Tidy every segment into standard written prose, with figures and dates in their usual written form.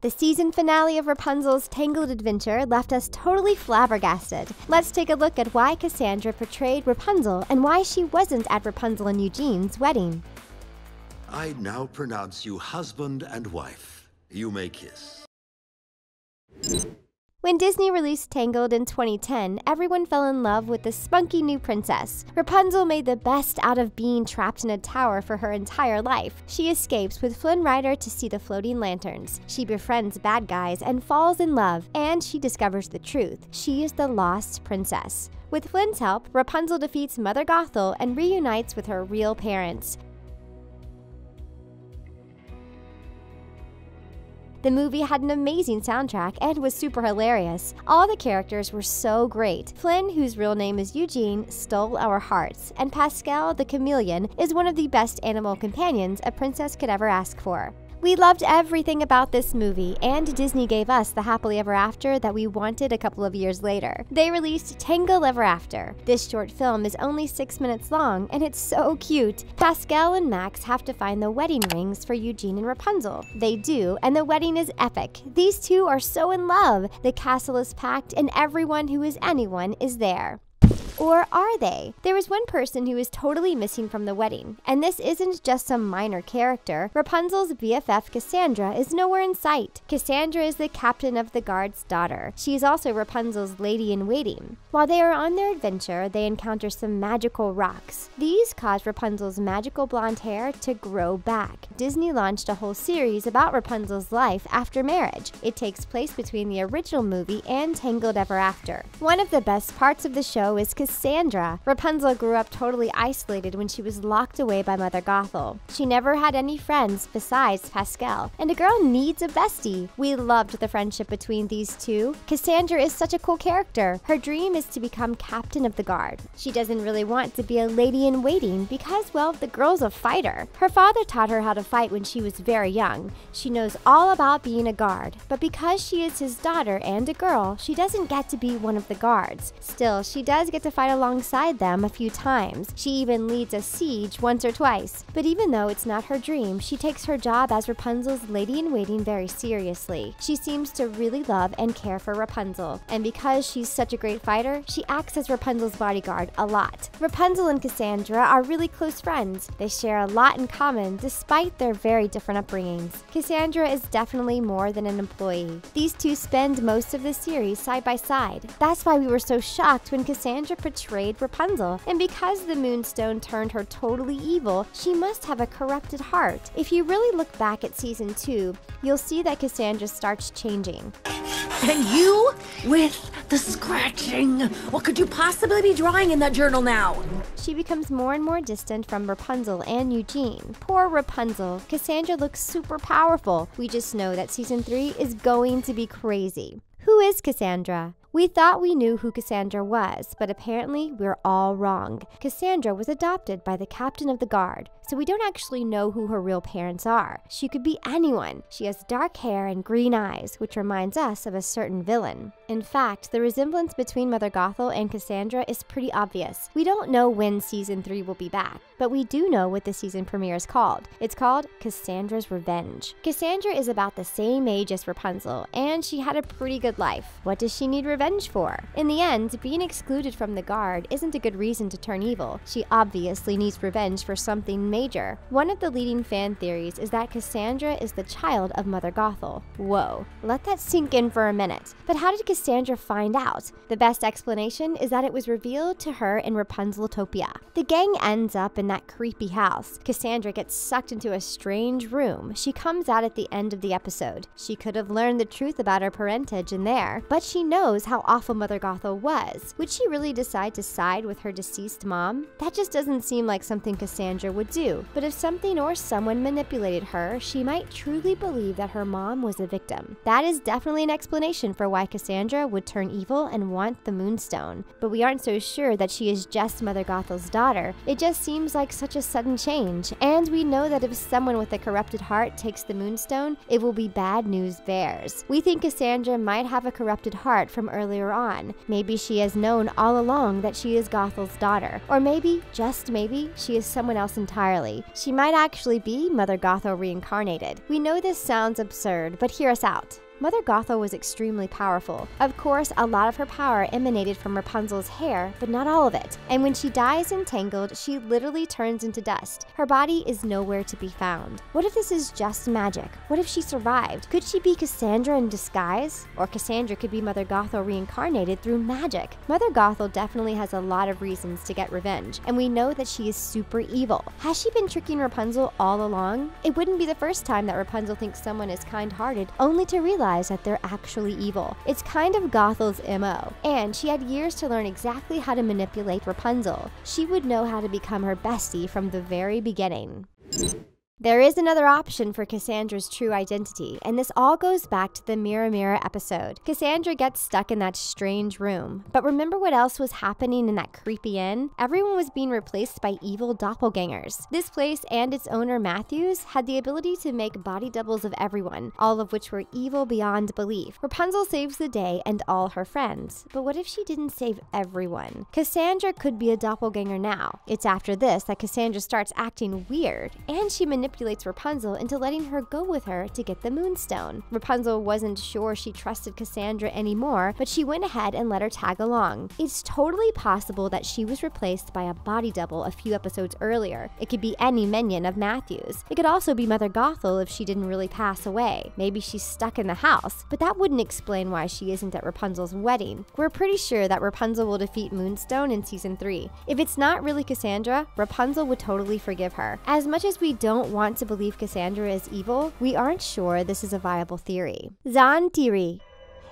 The season finale of Rapunzel's Tangled adventure left us totally flabbergasted. Let's take a look at why Cassandra portrayed Rapunzel and why she wasn't at Rapunzel and Eugene's wedding. I now pronounce you husband and wife. You may kiss. When Disney released Tangled in 2010, everyone fell in love with the spunky new princess. Rapunzel made the best out of being trapped in a tower for her entire life. She escapes with Flynn Rider to see the floating lanterns. She befriends bad guys and falls in love, and she discovers the truth. She is the lost princess. With Flynn's help, Rapunzel defeats Mother Gothel and reunites with her real parents. The movie had an amazing soundtrack and was super hilarious. All the characters were so great. Flynn, whose real name is Eugene, stole our hearts, and Pascal the chameleon is one of the best animal companions a princess could ever ask for. We loved everything about this movie, and Disney gave us the happily ever after that we wanted a couple of years later. They released Tangled Ever After. This short film is only 6 minutes long, and it's so cute. Pascal and Max have to find the wedding rings for Eugene and Rapunzel. They do, and the wedding is epic. These two are so in love. The castle is packed, and everyone who is anyone is there. Or are they? There is one person who is totally missing from the wedding, and this isn't just some minor character. Rapunzel's BFF Cassandra is nowhere in sight. Cassandra is the captain of the guard's daughter. She is also Rapunzel's lady-in-waiting. While they are on their adventure, they encounter some magical rocks. These cause Rapunzel's magical blonde hair to grow back. Disney launched a whole series about Rapunzel's life after marriage. It takes place between the original movie and Tangled Ever After. One of the best parts of the show is Cassandra. Rapunzel grew up totally isolated when she was locked away by Mother Gothel. She never had any friends besides Pascal, and a girl needs a bestie. We loved the friendship between these two. Cassandra is such a cool character. Her dream is to become captain of the guard. She doesn't really want to be a lady-in-waiting because, well, the girl's a fighter. Her father taught her how to fight when she was very young. She knows all about being a guard, but because she is his daughter and a girl, she doesn't get to be one of the guards. Still, she does get to fight alongside them a few times. She even leads a siege once or twice. But even though it's not her dream, she takes her job as Rapunzel's lady-in-waiting very seriously. She seems to really love and care for Rapunzel, and because she's such a great fighter, she acts as Rapunzel's bodyguard a lot. Rapunzel and Cassandra are really close friends. They share a lot in common despite their very different upbringings. Cassandra is definitely more than an employee. These two spend most of the series side by side. That's why we were so shocked when Cassandra portrayed Rapunzel, and because the moonstone turned her totally evil, she must have a corrupted heart. If you really look back at season 2, you'll see that Cassandra starts changing. And you, with the scratching, what could you possibly be drawing in that journal now? She becomes more and more distant from Rapunzel and Eugene. Poor Rapunzel. Cassandra looks super powerful. We just know that season 3 is going to be crazy. Who is Cassandra? We thought we knew who Cassandra was, but apparently we're all wrong. Cassandra was adopted by the captain of the guard, so we don't actually know who her real parents are. She could be anyone. She has dark hair and green eyes, which reminds us of a certain villain. In fact, the resemblance between Mother Gothel and Cassandra is pretty obvious. We don't know when season 3 will be back, but we do know what the season premiere is called. It's called Cassandra's Revenge. Cassandra is about the same age as Rapunzel, and she had a pretty good life. What does she need revenge for? In the end, being excluded from the guard isn't a good reason to turn evil. She obviously needs revenge for something major. One of the leading fan theories is that Cassandra is the child of Mother Gothel. Whoa, let that sink in for a minute. But how did Cassandra find out? The best explanation is that it was revealed to her in Rapunzeltopia. The gang ends up in that creepy house. Cassandra gets sucked into a strange room. She comes out at the end of the episode. She could have learned the truth about her parentage in there, but she knows how awful Mother Gothel was. Would she really decide to side with her deceased mom? That just doesn't seem like something Cassandra would do. But if something or someone manipulated her, she might truly believe that her mom was a victim. That is definitely an explanation for why Cassandra would turn evil and want the moonstone. But we aren't so sure that she is just Mother Gothel's daughter. It just seems like such a sudden change. And we know that if someone with a corrupted heart takes the moonstone, it will be bad news bears. We think Cassandra might have a corrupted heart from earlier on. Maybe she has known all along that she is Gothel's daughter. Or maybe, just maybe, she is someone else entirely. entirely. She might actually be Mother Gothel reincarnated. We know this sounds absurd, but hear us out. Mother Gothel was extremely powerful. Of course, a lot of her power emanated from Rapunzel's hair, but not all of it. And when she dies in Tangled, she literally turns into dust. Her body is nowhere to be found. What if this is just magic? What if she survived? Could she be Cassandra in disguise? Or Cassandra could be Mother Gothel reincarnated through magic. Mother Gothel definitely has a lot of reasons to get revenge, and we know that she is super evil. Has she been tricking Rapunzel all along? It wouldn't be the first time that Rapunzel thinks someone is kind-hearted, only to realize that they're actually evil. It's kind of Gothel's MO, and she had years to learn exactly how to manipulate Rapunzel. She would know how to become her bestie from the very beginning. There is another option for Cassandra's true identity, and this all goes back to the Mirror Mirror episode. Cassandra gets stuck in that strange room, but remember what else was happening in that creepy inn? Everyone was being replaced by evil doppelgangers. This place and its owner Matthews had the ability to make body doubles of everyone, all of which were evil beyond belief. Rapunzel saves the day and all her friends, but what if she didn't save everyone? Cassandra could be a doppelganger now. It's after this that Cassandra starts acting weird, and she manipulates Rapunzel into letting her go with her to get the moonstone. Rapunzel wasn't sure she trusted Cassandra anymore, but she went ahead and let her tag along. It's totally possible that she was replaced by a body double a few episodes earlier. It could be any minion of Matthews. It could also be Mother Gothel if she didn't really pass away. Maybe she's stuck in the house, but that wouldn't explain why she isn't at Rapunzel's wedding. We're pretty sure that Rapunzel will defeat Moonstone in Season 3. If it's not really Cassandra, Rapunzel would totally forgive her. As much as we don't want to believe Cassandra is evil, we aren't sure this is a viable theory. Zahn Theory.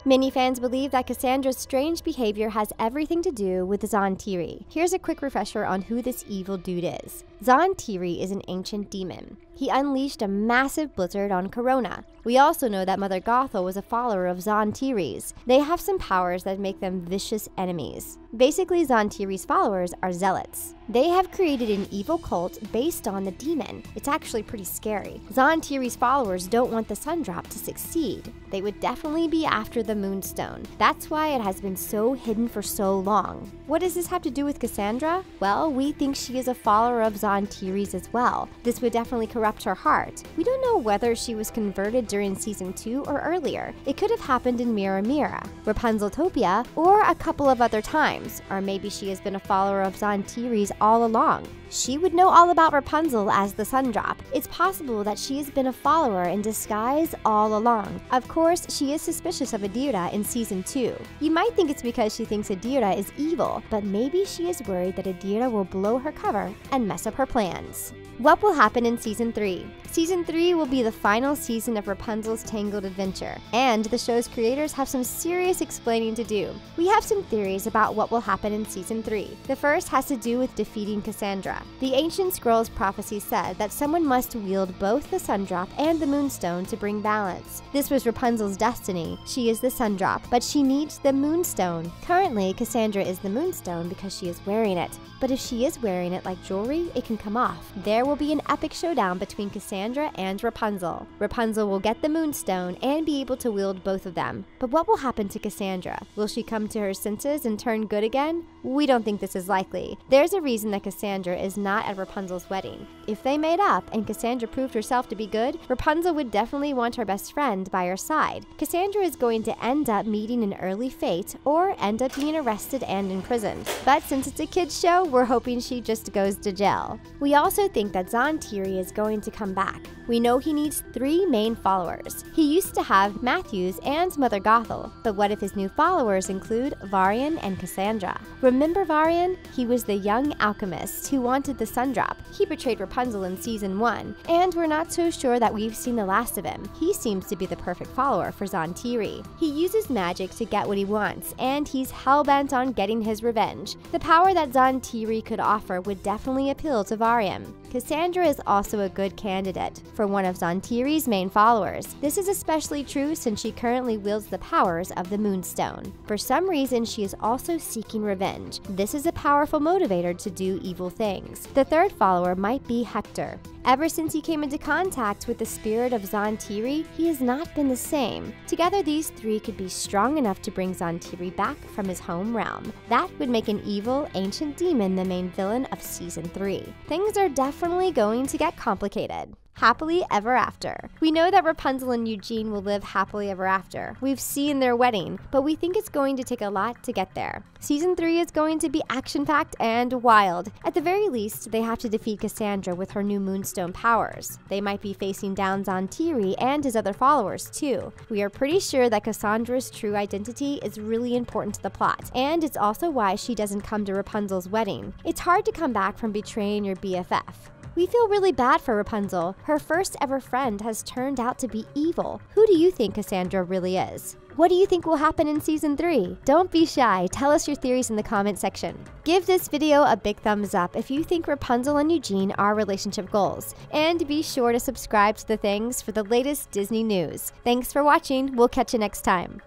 Many fans believe that Cassandra's strange behavior has everything to do with the Zahn Theory. Here's a quick refresher on who this evil dude is. Zahn Theory is an ancient demon. He unleashed a massive blizzard on Corona. We also know that Mother Gothel was a follower of Zahn Theory's. They have some powers that make them vicious enemies. Basically, Zahn Theory's followers are zealots. They have created an evil cult based on the demon. It's actually pretty scary. Zahn Theory's followers don't want the sun drop to succeed. They would definitely be after the moonstone. That's why it has been so hidden for so long. What does this have to do with Cassandra? Well, we think she is a follower of Zahn Theory's as well. This would definitely corrupt her heart. We don't know whether she was converted during Season 2 or earlier. It could have happened in Mirror Mirror, Rapunzeltopia, or a couple of other times. Or maybe she has been a follower of Zahn Theory's all along. She would know all about Rapunzel as the sun drop. It's possible that she has been a follower in disguise all along. Of course, she is suspicious of Adira in Season 2. You might think it's because she thinks Adira is evil, but maybe she is worried that Adira will blow her cover and mess up her plans. What will happen in Season 3? Season 3 will be the final season of Rapunzel's Tangled adventure, and the show's creators have some serious explaining to do. We have some theories about what will happen in Season 3. The first has to do with defeating Cassandra. The ancient scrolls prophecy said that someone must wield both the sun drop and the moonstone to bring balance. This was Rapunzel's destiny. She is the sun drop, but she needs the moonstone. Currently, Cassandra is the moonstone because she is wearing it. But if she is wearing it like jewelry, it can come off. There will be an epic showdown between Cassandra and Rapunzel. Rapunzel will get the moonstone and be able to wield both of them. But what will happen to Cassandra? Will she come to her senses and turn good again? We don't think this is likely. There's a reason that Cassandra is not at Rapunzel's wedding. If they made up and Cassandra proved herself to be good, Rapunzel would definitely want her best friend by her side. Cassandra is going to end up meeting an early fate or end up being arrested and imprisoned. But since it's a kids show, we're hoping she just goes to jail. We also think that Zahn Theory is going to come back. We know he needs 3 main followers. He used to have Matthews and Mother Gothel, but what if his new followers include Varian and Cassandra? Remember Varian? He was the young alchemist who wanted the sun drop. He betrayed Rapunzel in Season 1, and we're not so sure that we've seen the last of him. He seems to be the perfect follower for Zahn Theory. He uses magic to get what he wants, and he's hell-bent on getting his revenge. The power that Zahn Theory could offer would definitely appeal to Varian. Cassandra is also a good candidate for one of Zahn Theory's main followers. This is especially true since she currently wields the powers of the moonstone. For some reason, she is also seeking revenge. This is a powerful motivator to do evil things. The third follower might be Hector. Ever since he came into contact with the spirit of Zahn Theory, he has not been the same. Together, these three could be strong enough to bring Zahn Theory back from his home realm. That would make an evil, ancient demon the main villain of Season 3. Things are definitely going to get complicated. Happily ever after. We know that Rapunzel and Eugene will live happily ever after. We've seen their wedding, but we think it's going to take a lot to get there. Season 3 is going to be action-packed and wild. At the very least, they have to defeat Cassandra with her new moonstone powers. They might be facing down Zahn Theory and his other followers, too. We are pretty sure that Cassandra's true identity is really important to the plot, and it's also why she doesn't come to Rapunzel's wedding. It's hard to come back from betraying your BFF. We feel really bad for Rapunzel. Her first ever friend has turned out to be evil. Who do you think Cassandra really is? What do you think will happen in Season 3? Don't be shy, tell us your theories in the comment section. Give this video a big thumbs up if you think Rapunzel and Eugene are relationship goals. And be sure to subscribe to The Things for the latest Disney news. Thanks for watching, we'll catch you next time.